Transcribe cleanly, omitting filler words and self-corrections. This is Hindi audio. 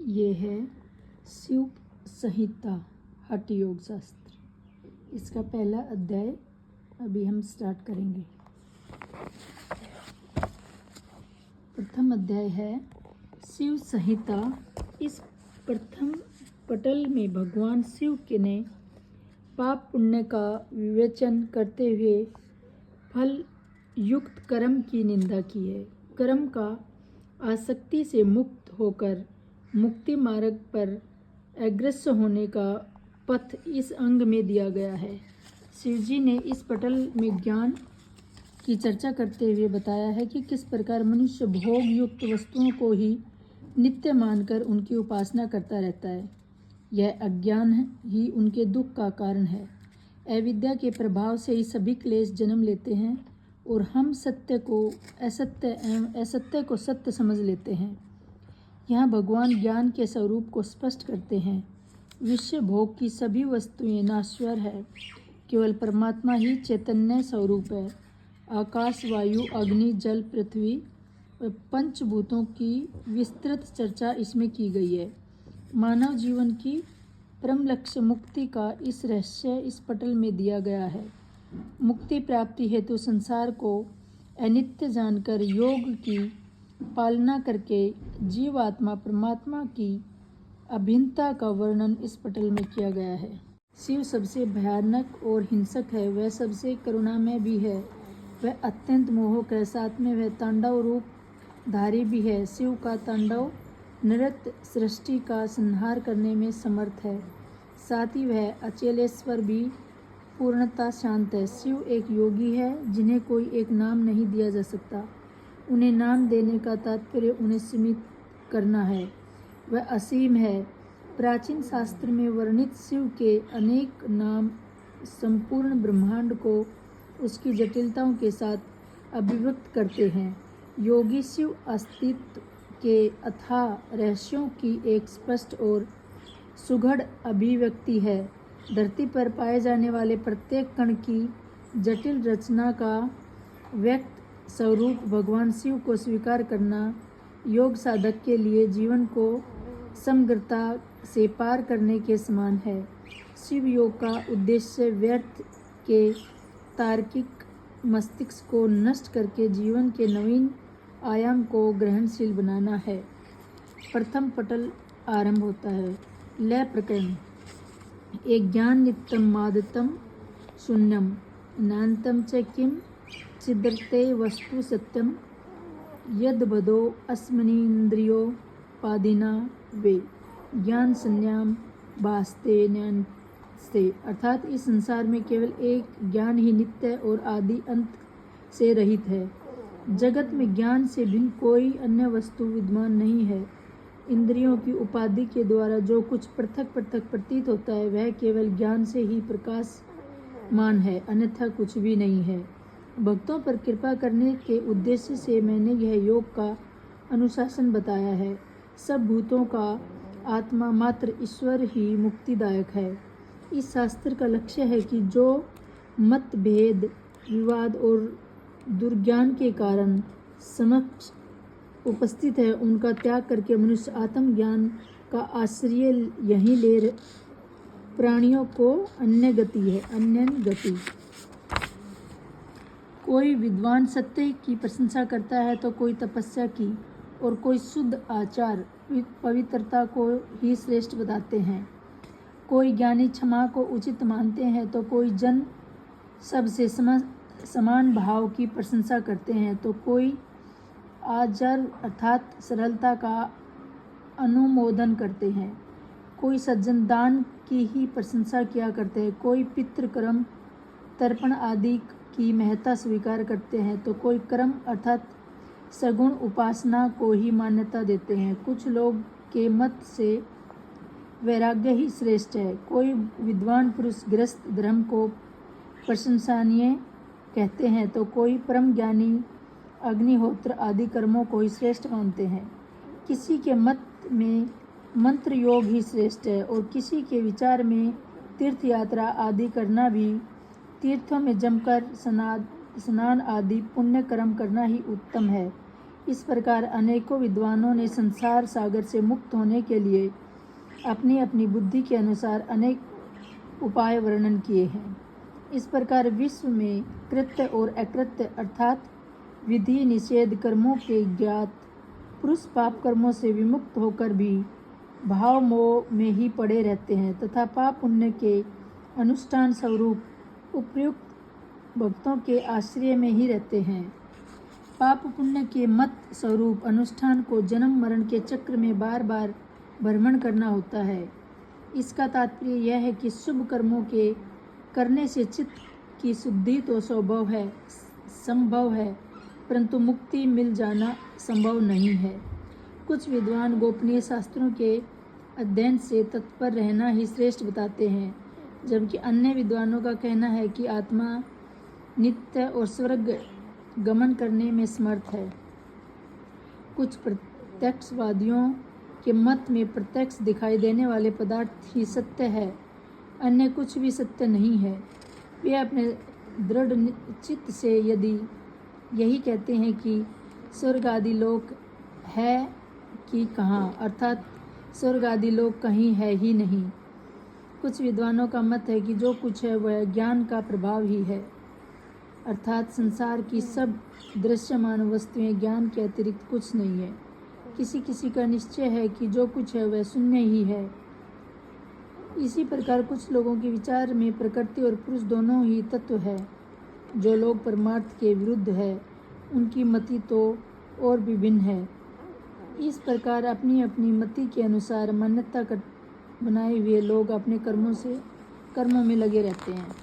ये है शिव संहिता हठ योग शास्त्र। इसका पहला अध्याय अभी हम स्टार्ट करेंगे। प्रथम अध्याय है शिव संहिता। इस प्रथम पटल में भगवान शिव के ने पाप पुण्य का विवेचन करते हुए फल युक्त कर्म की निंदा की है। कर्म का आसक्ति से मुक्त होकर मुक्ति मार्ग पर अग्रसर होने का पथ इस अंग में दिया गया है। शिवजी ने इस पटल में ज्ञान की चर्चा करते हुए बताया है कि किस प्रकार मनुष्य भोग युक्त वस्तुओं को ही नित्य मानकर उनकी उपासना करता रहता है। यह अज्ञान ही उनके दुख का कारण है। अविद्या के प्रभाव से ही सभी क्लेश जन्म लेते हैं और हम सत्य को असत्य एवं असत्य को सत्य समझ लेते हैं। यहाँ भगवान ज्ञान के स्वरूप को स्पष्ट करते हैं। विषय भोग की सभी वस्तुएं नाश्वर है, केवल परमात्मा ही चैतन्य स्वरूप है। आकाश, वायु, अग्नि, जल, पृथ्वी पंचभूतों की विस्तृत चर्चा इसमें की गई है। मानव जीवन की परम लक्ष्य मुक्ति का इस रहस्य इस पटल में दिया गया है। मुक्ति प्राप्ति हेतु संसार को अनित्य जानकर योग की पालना करके जीव आत्मा परमात्मा की अभिन्नता का वर्णन इस पटल में किया गया है। शिव सबसे भयानक और हिंसक है, वह सबसे करुणामय भी है, वह अत्यंत मोहक है, साथ में वह तांडव रूप धारी भी है। शिव का तांडव नृत्य सृष्टि का संहार करने में समर्थ है, साथ ही वह अचलेश्वर भी पूर्णतः शांत है। शिव एक योगी है जिन्हें कोई एक नाम नहीं दिया जा सकता। उन्हें नाम देने का तात्पर्य उन्हें सीमित करना है। वह असीम है। प्राचीन शास्त्र में वर्णित शिव के अनेक नाम संपूर्ण ब्रह्मांड को उसकी जटिलताओं के साथ अभिव्यक्त करते हैं। योगी शिव अस्तित्व के अथाह रहस्यों की एक स्पष्ट और सुघड़ अभिव्यक्ति है। धरती पर पाए जाने वाले प्रत्येक कण की जटिल रचना का व्यक्त स्वरूप भगवान शिव को स्वीकार करना योग साधक के लिए जीवन को समग्रता से पार करने के समान है। शिव योग का उद्देश्य व्यर्थ के तार्किक मस्तिष्क को नष्ट करके जीवन के नवीन आयाम को ग्रहणशील बनाना है। प्रथम पटल आरंभ होता है। लय प्रकरण। एक ज्ञान नित्यम मादतम शून्यम नान्तम च किम छिद्रते वस्तु सत्यम यद्बदो अस्मनीन्द्रियोपाधिना वे ज्ञान संज्ञाम भासते न्यान्ते। अर्थात इस संसार में केवल एक ज्ञान ही नित्य और आदि अंत से रहित है। जगत में ज्ञान से भिन्न कोई अन्य वस्तु विद्यमान नहीं है। इंद्रियों की उपाधि के द्वारा जो कुछ पृथक पृथक प्रतीत होता है वह केवल ज्ञान से ही प्रकाशमान है, अन्यथा कुछ भी नहीं है। भक्तों पर कृपा करने के उद्देश्य से मैंने यह योग का अनुशासन बताया है। सब भूतों का आत्मा मात्र ईश्वर ही मुक्तिदायक है। इस शास्त्र का लक्ष्य है कि जो मतभेद, विवाद और दुर्ज्ञान के कारण समक्ष उपस्थित है उनका त्याग करके मनुष्य आत्मज्ञान का आश्रय यहीं ले प्राणियों को अन्य गति। कोई विद्वान सत्य की प्रशंसा करता है तो कोई तपस्या की और कोई शुद्ध आचार पवित्रता को ही श्रेष्ठ बताते हैं। कोई ज्ञानी क्षमा को उचित मानते हैं तो कोई जन सबसे समान भाव की प्रशंसा करते हैं तो कोई आजर अर्थात सरलता का अनुमोदन करते हैं। कोई सज्जन दान की ही प्रशंसा किया करते हैं, कोई पितृकर्म तर्पण आदि की महत्ता स्वीकार करते हैं तो कोई कर्म अर्थात सगुण उपासना को ही मान्यता देते हैं। कुछ लोग के मत से वैराग्य ही श्रेष्ठ है। कोई विद्वान पुरुष गृहस्थ धर्म को प्रशंसनीय कहते हैं तो कोई परम ज्ञानी अग्निहोत्र आदि कर्मों को ही श्रेष्ठ मानते हैं। किसी के मत में मंत्र योग ही श्रेष्ठ है और किसी के विचार में तीर्थ यात्रा आदि करना भी, तीर्थों में जमकर स्नान आदि पुण्य कर्म करना ही उत्तम है। इस प्रकार अनेकों विद्वानों ने संसार सागर से मुक्त होने के लिए अपनी अपनी बुद्धि के अनुसार अनेक उपाय वर्णन किए हैं। इस प्रकार विश्व में कृत्य और अकृत्य अर्थात विधि निषेध कर्मों के ज्ञात पुरुष पाप कर्मों से विमुक्त होकर भी भाव मोह में ही पड़े रहते हैं तथा पाप पुण्य के अनुष्ठान स्वरूप उपयुक्त भक्तों के आश्रय में ही रहते हैं। पाप पुण्य के मत स्वरूप अनुष्ठान को जन्म मरण के चक्र में बार बार भ्रमण करना होता है। इसका तात्पर्य यह है कि शुभ कर्मों के करने से चित्त की शुद्धि तो संभव है, परंतु मुक्ति मिल जाना संभव नहीं है। कुछ विद्वान गोपनीय शास्त्रों के अध्ययन से तत्पर रहना ही श्रेष्ठ बताते हैं, जबकि अन्य विद्वानों का कहना है कि आत्मा नित्य और स्वर्ग गमन करने में समर्थ है। कुछ प्रत्यक्षवादियों के मत में प्रत्यक्ष दिखाई देने वाले पदार्थ ही सत्य है, अन्य कुछ भी सत्य नहीं है। वे अपने दृढ़ चित्त से यदि यही कहते हैं कि स्वर्ग आदि लोक है कि कहाँ, अर्थात स्वर्ग आदि लोक कहीं है ही नहीं। कुछ विद्वानों का मत है कि जो कुछ है वह ज्ञान का प्रभाव ही है, अर्थात संसार की सब दृश्यमान वस्तुएं ज्ञान के अतिरिक्त कुछ नहीं है। किसी किसी का निश्चय है कि जो कुछ है वह शून्य ही है। इसी प्रकार कुछ लोगों के विचार में प्रकृति और पुरुष दोनों ही तत्व है। जो लोग परमार्थ के विरुद्ध है उनकी मति तो और भी भिन्न है। इस प्रकार अपनी अपनी मति के अनुसार मान्यता बनाए हुए लोग अपने कर्मों में लगे रहते हैं।